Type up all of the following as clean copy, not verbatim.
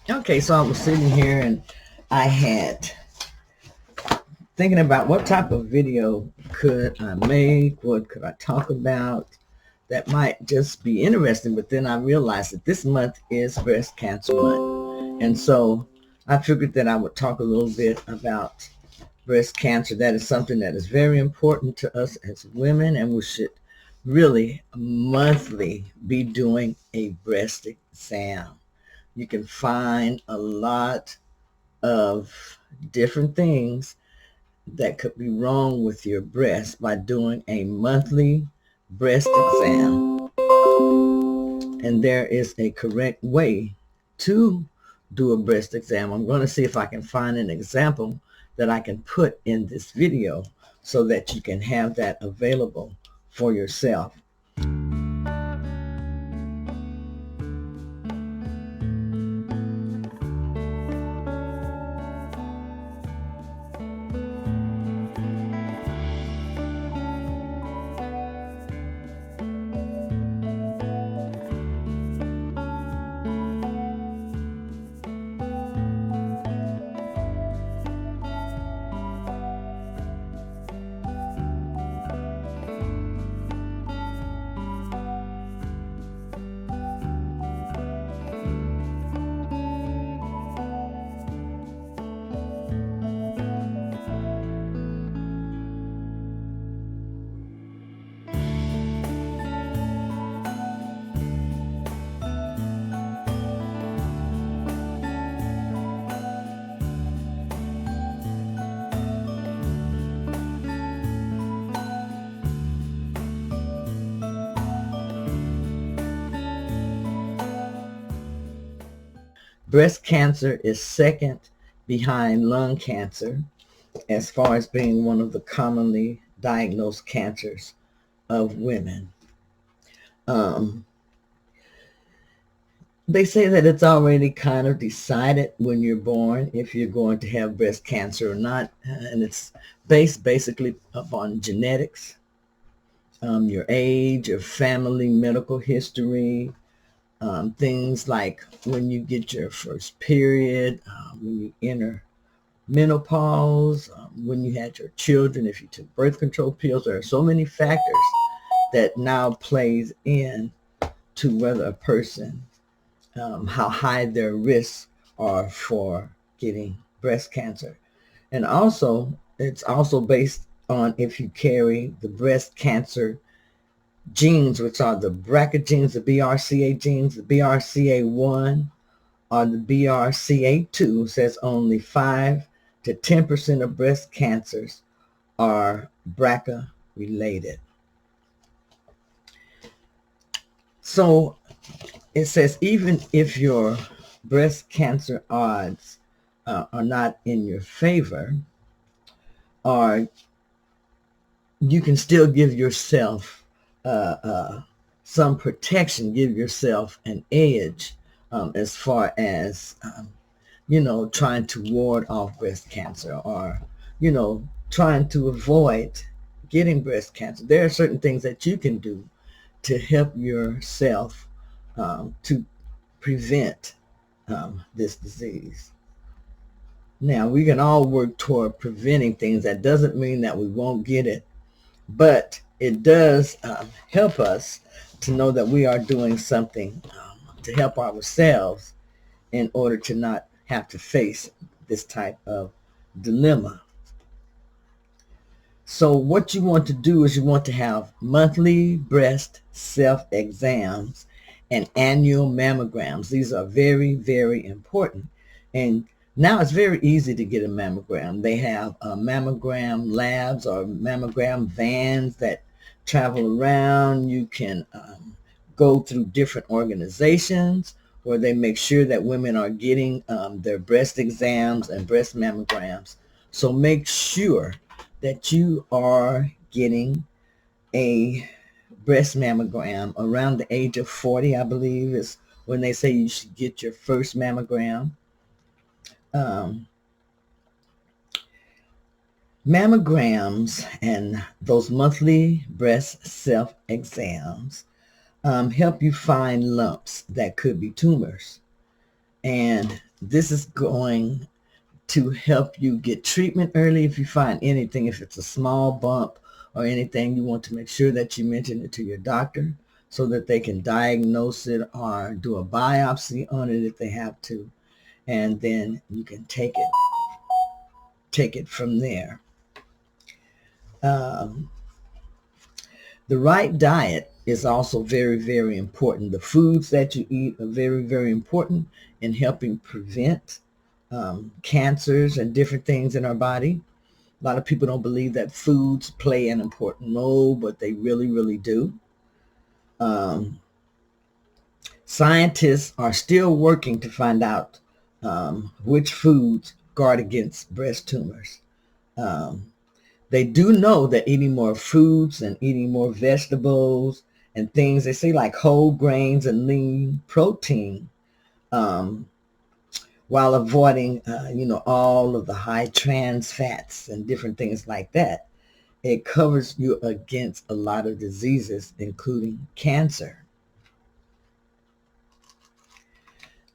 Okay, so I was sitting here and I had thinking about what type of video could I make, what could I talk about that might just be interesting. But then I realized that this month is breast cancer month. And so I figured that I would talk a little bit about breast cancer. That is something that is very important to us as women, and we should really monthly be doing a breast exam. You can find a lot of different things that could be wrong with your breast by doing a monthly breast exam. And there is a correct way to do a breast exam. I'm going to see if I can find an example that I can put in this video so that you can have that available for yourself. Breast cancer is second behind lung cancer as far as being one of the commonly diagnosed cancers of women. Um, they say that it's already kind of decided when you're born if you're going to have breast cancer or not, and it's based basically upon genetics, your age, your family medical history, things like when you get your first period, when you enter menopause, when you had your children, if you took birth control pills. There are so many factors that now plays in to whether a person, how high their risks are for getting breast cancer. And also, it's also based on if you carry the breast cancer genes, which are the BRCA genes, the BRCA genes, the BRCA1 or the BRCA2, says only 5 to 10% of breast cancers are BRCA related. So it says even if your breast cancer odds are not in your favor, or you can still give yourself some protection, give yourself an edge as far as, trying to ward off breast cancer or, trying to avoid getting breast cancer. There are certain things that you can do to help yourself to prevent this disease. Now, we can all work toward preventing things. That doesn't mean that we won't get it, but it does help us to know that we are doing something to help ourselves in order to not have to face this type of dilemma. So what you want to do is you want to have monthly breast self-exams and annual mammograms. These are very, very important. And now it's very easy to get a mammogram. They have mammogram labs or mammogram vans that travel around. You can go through different organizations where they make sure that women are getting their breast exams and breast mammograms. So make sure that you are getting a breast mammogram around the age of 40, I believe, is when they say you should get your first mammogram. Um, Mammograms and those monthly breast self-exams help you find lumps that could be tumors. And This is going to help you get treatment early if you find anything. If it's a small bump or anything, you want to make sure that you mention it to your doctor so that they can diagnose it or do a biopsy on it if they have to. And then you can take it from there. Um, the right diet is also very, very important. The foods that you eat are very, very important in helping prevent cancers and different things in our body. A lot of people don't believe that foods play an important role, but they really, really do. Um, Scientists are still working to find out which foods guard against breast tumors. Um, they do know that eating more fruits and eating more vegetables and things, they say like whole grains and lean protein, um, while avoiding, all of the high trans fats and different things like that. It covers you against a lot of diseases, including cancer.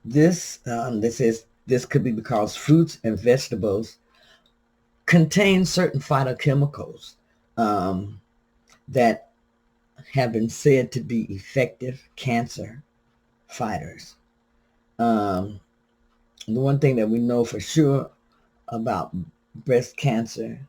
This says this could be because fruits and vegetables contain certain phytochemicals that have been said to be effective cancer fighters. The one thing that we know for sure about breast cancer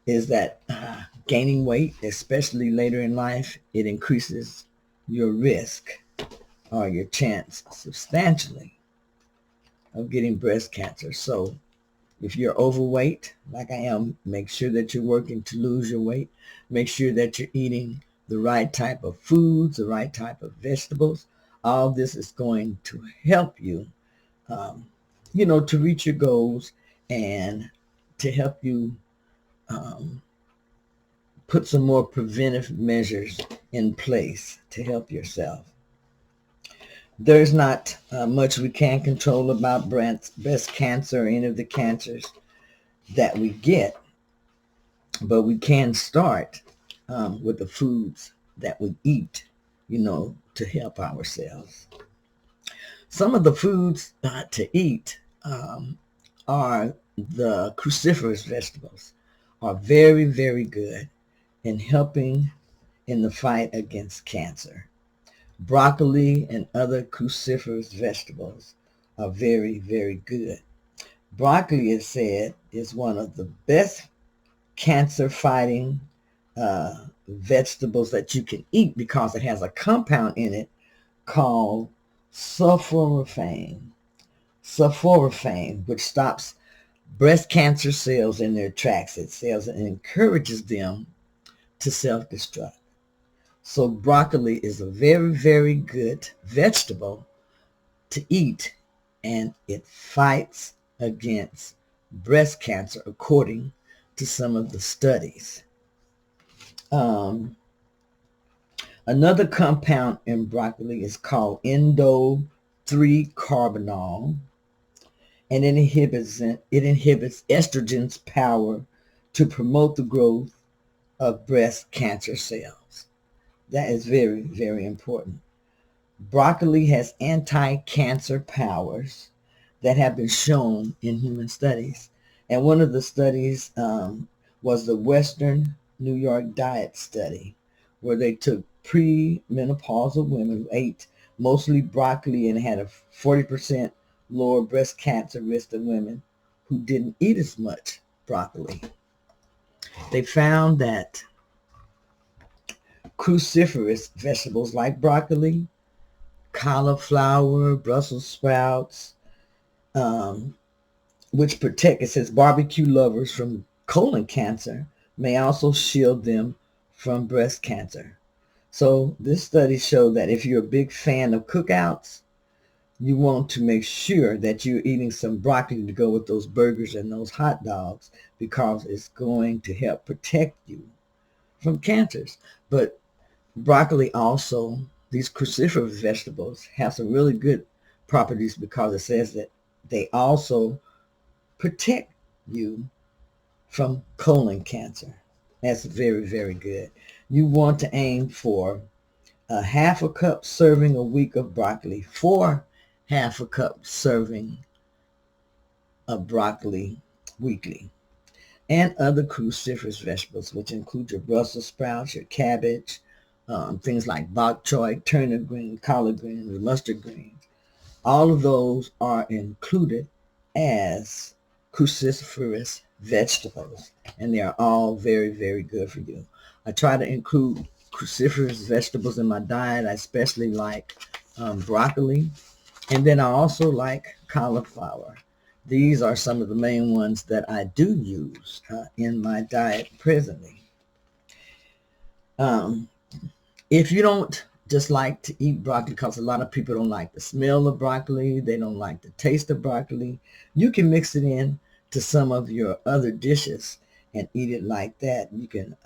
is that gaining weight, especially later in life, it increases your risk or your chance substantially of getting breast cancer. So if you're overweight, like I am, make sure that you're working to lose your weight. Make sure that you're eating the right type of foods, the right type of vegetables. All this is going to help you, to reach your goals and to help you put some more preventive measures in place to help yourself. There's not much we can control about breast cancer or any of the cancers that we get, but we can start with the foods that we eat, to help ourselves. Some of the foods to eat are the cruciferous vegetables, are very, very good in helping in the fight against cancer. Broccoli and other cruciferous vegetables are very, very good. Broccoli, is said, is one of the best cancer-fighting vegetables that you can eat because it has a compound in it called sulforaphane, which stops breast cancer cells in their tracks. It cells and encourages them to self-destruct. So broccoli is a very, very good vegetable to eat, and it fights against breast cancer according to some of the studies. Another compound in broccoli is called endo-3-carbinol, and it inhibits estrogen's power to promote the growth of breast cancer cells. That is very, very important. Broccoli has anti-cancer powers that have been shown in human studies. And one of the studies was the Western New York diet study, where they took premenopausal women who ate mostly broccoli and had a 40% lower breast cancer risk than women who didn't eat as much broccoli. They found that cruciferous vegetables like broccoli, cauliflower, Brussels sprouts, which protect, it says, barbecue lovers from colon cancer, may also shield them from breast cancer. So this study showed that if you're a big fan of cookouts, you want to make sure that you're eating some broccoli to go with those burgers and those hot dogs, because it's going to help protect you from cancers. But broccoli also, these cruciferous vegetables, have some really good properties because it says that they also protect you from colon cancer. That's very, very good. You want to aim for a half a cup serving a week of broccoli, 4 half a cup serving of broccoli weekly, and other cruciferous vegetables, which include your Brussels sprouts, your cabbage, things like bok choy, turnip green, collard greens, mustard greens. All of those are included as cruciferous vegetables, and they are all very, very good for you. I try to include cruciferous vegetables in my diet. I especially like broccoli, and then I also like cauliflower. These are some of the main ones that I do use in my diet presently. Um, if you don't just like to eat broccoli, because a lot of people don't like the smell of broccoli, they don't like the taste of broccoli, you can mix it in to some of your other dishes and eat it like that. You can,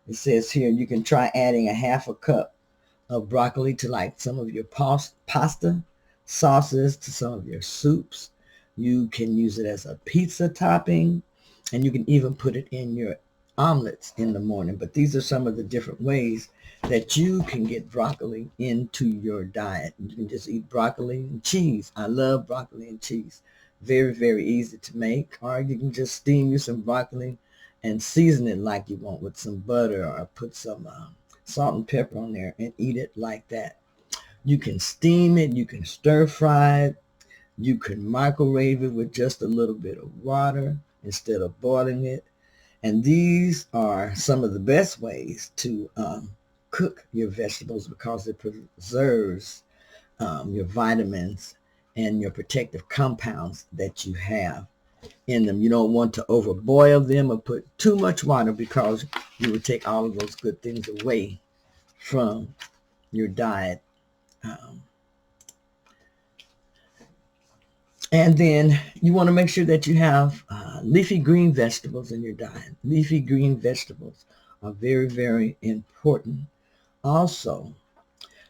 it says here, you can try adding a half a cup of broccoli to like some of your pasta sauces, to some of your soups. You can use it as a pizza topping, and you can even put it in your omelets in the morning. But these are some of the different ways that you can get broccoli into your diet. You can just eat broccoli and cheese. I love broccoli and cheese. Very, very easy to make. Or you can just steam you some broccoli and season it like you want with some butter, or put some salt and pepper on there and eat it like that. You can steam it, you can stir fry it, you can microwave it with just a little bit of water instead of boiling it. And these are some of the best ways to cook your vegetables, because it preserves your vitamins and your protective compounds that you have in them. You don't want to overboil them or put too much water, because you will take all of those good things away from your diet. And then you want to make sure that you have leafy green vegetables in your diet. Leafy green vegetables are very, very important. Also,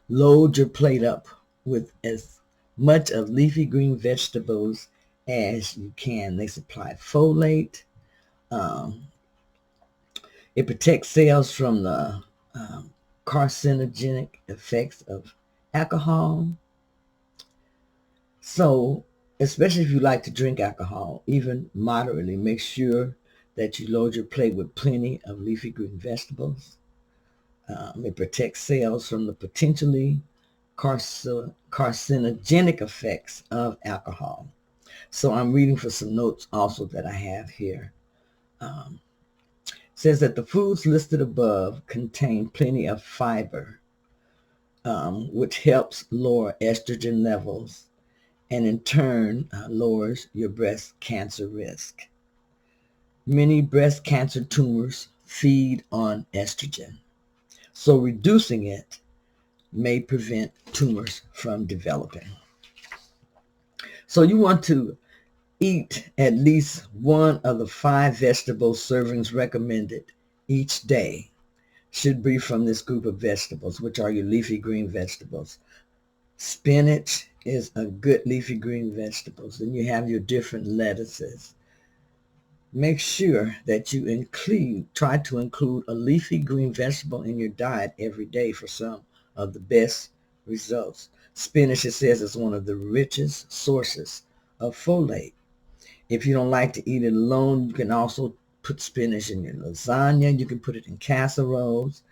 load your plate up with as much of leafy green vegetables as you can. They supply folate. Um, it protects cells from the carcinogenic effects of alcohol. So, especially if you like to drink alcohol, even moderately, make sure that you load your plate with plenty of leafy green vegetables. It protects cells from the potentially carcinogenic effects of alcohol. So I'm reading for some notes also that I have here. Says that the foods listed above contain plenty of fiber, which helps lower estrogen levels, and in turn lowers your breast cancer risk. Many breast cancer tumors feed on estrogen, so reducing it may prevent tumors from developing. So you want to eat at least one of the 5 vegetable servings recommended each day. Should be from this group of vegetables, which are your leafy green vegetables. Spinach is a good leafy green vegetable. Then you have your different lettuces. Make sure that you try to include a leafy green vegetable in your diet every day for some of the best results. Spinach, it says, is one of the richest sources of folate. If you don't like to eat it alone, you can also put spinach in your lasagna. You can put it in casseroles.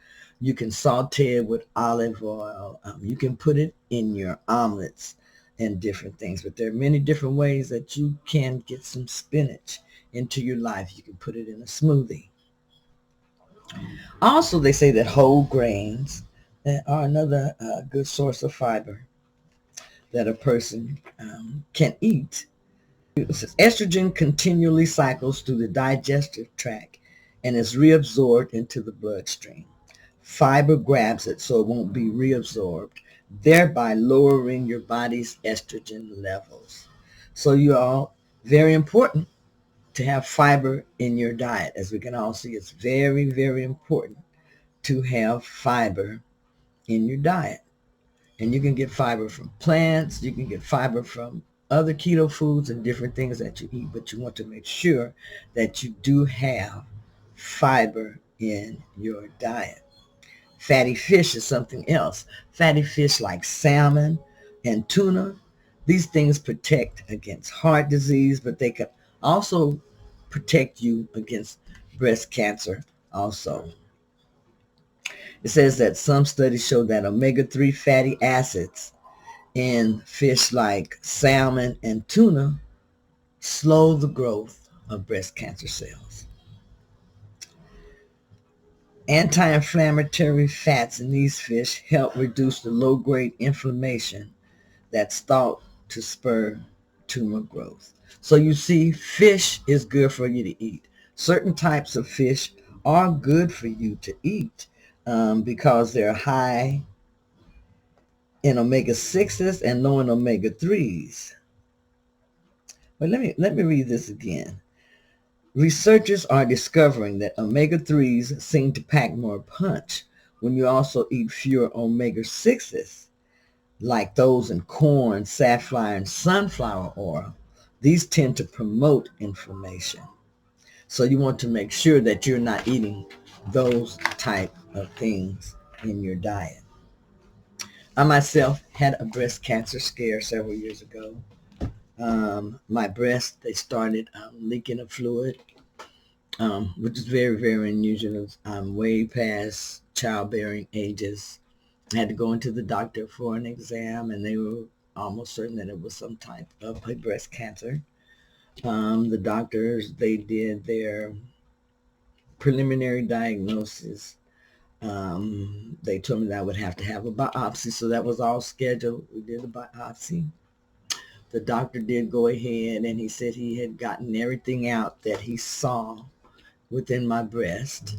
You can saute it with olive oil. You can put it in your omelets and different things. But there are many different ways that you can get some spinach into your life. You can put it in a smoothie. Also, they say that whole grains are another good source of fiber that a person can eat. It says estrogen continually cycles through the digestive tract and is reabsorbed into the bloodstream. Fiber grabs it so it won't be reabsorbed, thereby lowering your body's estrogen levels. So you all, very important to have fiber in your diet. As we can all see, it's very, very important to have fiber in your diet. And you can get fiber from plants. You can get fiber from other keto foods and different things that you eat, but you want to make sure that you do have fiber in your diet. Fatty fish is something else. Fatty fish like salmon and tuna These things protect against heart disease, but they can also protect you against breast cancer also. It says that some studies show that omega-3 fatty acids in fish like salmon and tuna slow the growth of breast cancer cells. Anti-inflammatory fats in these fish help reduce the low-grade inflammation that's thought to spur tumor growth. So you see, fish is good for you to eat. Certain types of fish are good for you to eat because they're high in omega-6s and low in omega-3s. But let me read this again. Researchers are discovering that omega-3s seem to pack more punch when you also eat fewer omega-6s, like those in corn, safflower, and sunflower oil. These tend to promote inflammation. So you want to make sure that you're not eating those type of things in your diet. I myself had a breast cancer scare several years ago. My breast, they started leaking a fluid, which is very, very unusual. I'm way past childbearing ages. I had to go into the doctor for an exam, and they were almost certain that it was some type of a breast cancer. The doctors, they did their preliminary diagnosis. They told me that I would have to have a biopsy, so that was all scheduled. We did a biopsy. The doctor did go ahead, and he said he had gotten everything out that he saw within my breast,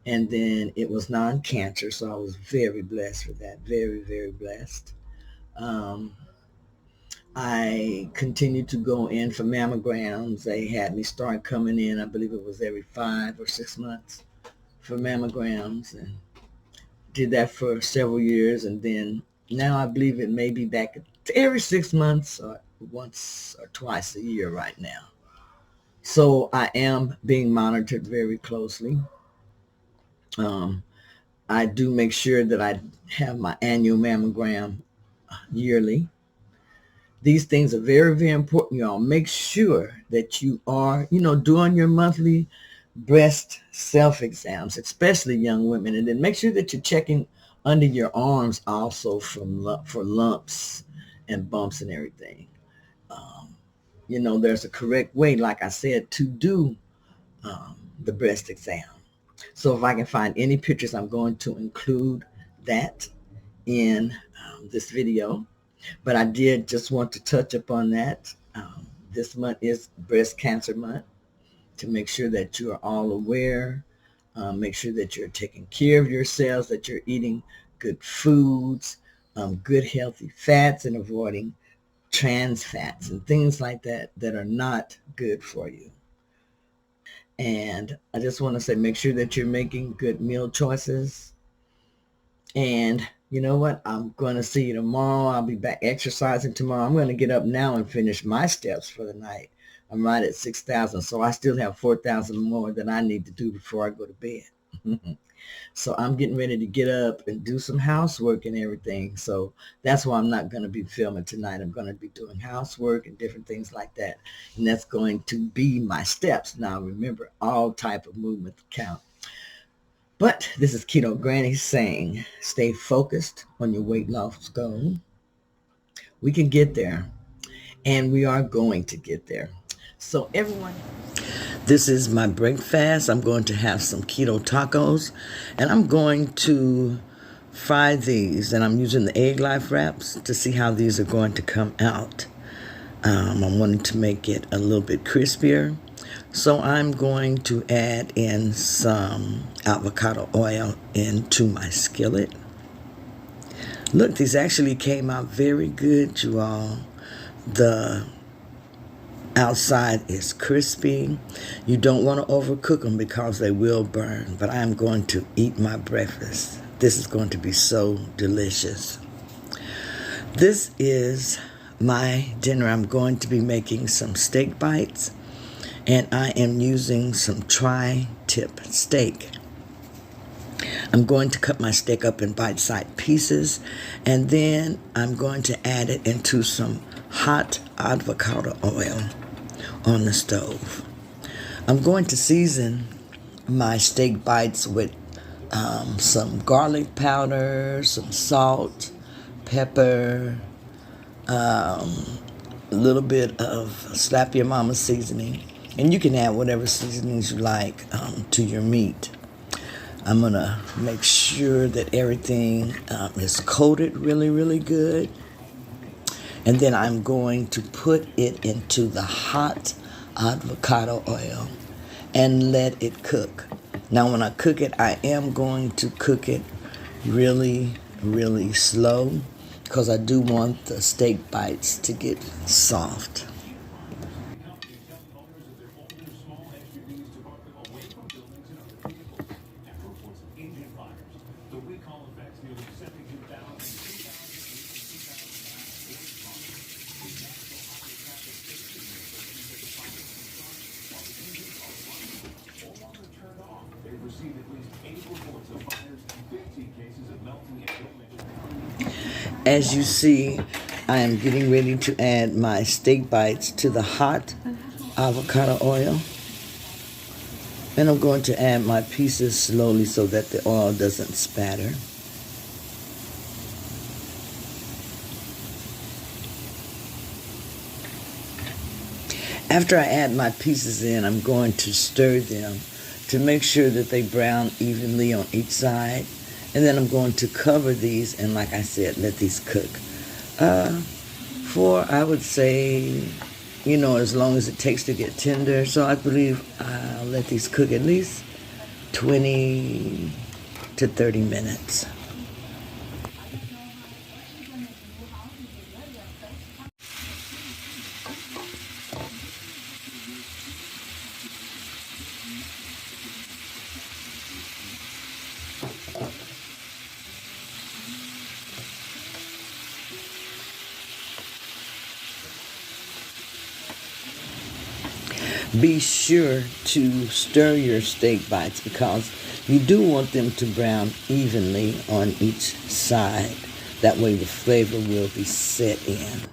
and then it was non-cancer, so I was very blessed for that. Very, very blessed. I continued to go in for mammograms. They had me start coming in, I believe it was every 5 or 6 months for mammograms, and did that for several years, and then now I believe it may be back every 6 months or once or twice a year right now. So I am being monitored very closely. I do make sure that I have my annual mammogram yearly. These things are very, very important, y'all. Make sure that you are, doing your monthly breast self-exams, especially young women. And then make sure that you're checking under your arms also for lumps and bumps and everything. There's a correct way, like I said, to do the breast exam. So if I can find any pictures, I'm going to include that in this video. But I did just want to touch upon that. This month is Breast Cancer Month, to make sure that you are all aware. Make sure that you're taking care of yourselves, that you're eating good foods, good healthy fats, and avoiding trans fats and things like that that are not good for you. And I just want to say, make sure that you're making good meal choices. And you know what? I'm going to see you tomorrow. I'll be back exercising tomorrow. I'm going to get up now and finish my steps for the night. I'm right at 6,000, so I still have 4,000 more that I need to do before I go to bed. So I'm getting ready to get up and do some housework and everything. So that's why I'm not going to be filming tonight. I'm going to be doing housework and different things like that. And that's going to be my steps. Now, remember, all type of movement count. But this is Keto Granny saying, stay focused on your weight loss goal. We can get there, and we are going to get there. So everyone, this is my breakfast. I'm going to have some keto tacos, and I'm going to fry these, and I'm using the egg life wraps to see how these are going to come out. I'm wanting to make it a little bit crispier. So I'm going to add in some avocado oil into my skillet. Look, these actually came out very good, you all. The outside is crispy. You don't want to overcook them because they will burn, but I am going to eat my breakfast. This is going to be so delicious. This is my dinner. I'm going to be making some steak bites, and I am using some tri-tip steak. I'm going to cut my steak up in bite-sized pieces, and then I'm going to add it into some hot avocado oil on the stove. I'm going to season my steak bites with some garlic powder, some salt, pepper, a little bit of slap your mama seasoning, and you can add whatever seasonings you like to your meat. I'm gonna make sure that everything is coated really, really good, and then I'm going to put it into the hot avocado oil and let it cook. Now, when I cook it, I am going to cook it really, really slow because I do want the steak bites to get soft. As you see, I am getting ready to add my steak bites to the hot avocado oil. And I'm going to add my pieces slowly so that the oil doesn't spatter. After I add my pieces in, I'm going to stir them to make sure that they brown evenly on each side. And then I'm going to cover these and, like I said, let these cook for, I would say, as long as it takes to get tender. So I believe I'll let these cook at least 20 to 30 minutes. Be sure to stir your steak bites because you do want them to brown evenly on each side. That way the flavor will be set in.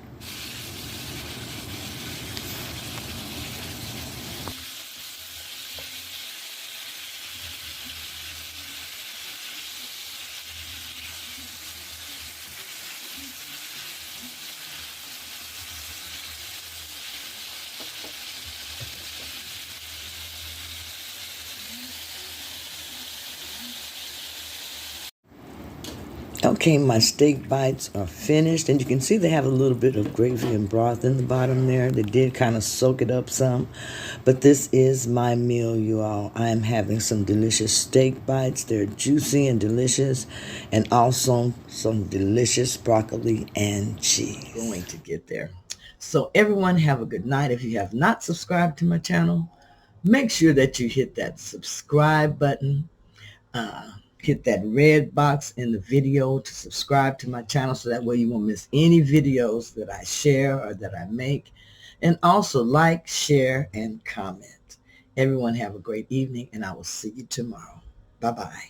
Okay, my steak bites are finished, and you can see they have a little bit of gravy and broth in the bottom there. They did kind of soak it up some, but this is my meal, you all. I am having some delicious steak bites. They're juicy and delicious, and also some delicious broccoli and cheese. Going to get there. So everyone have a good night. If you have not subscribed to my channel, make sure that you hit that subscribe button. Hit that red box in the video to subscribe to my channel so that way you won't miss any videos that I share or that I make. And also like, share, and comment. Everyone have a great evening, and I will see you tomorrow. Bye-bye.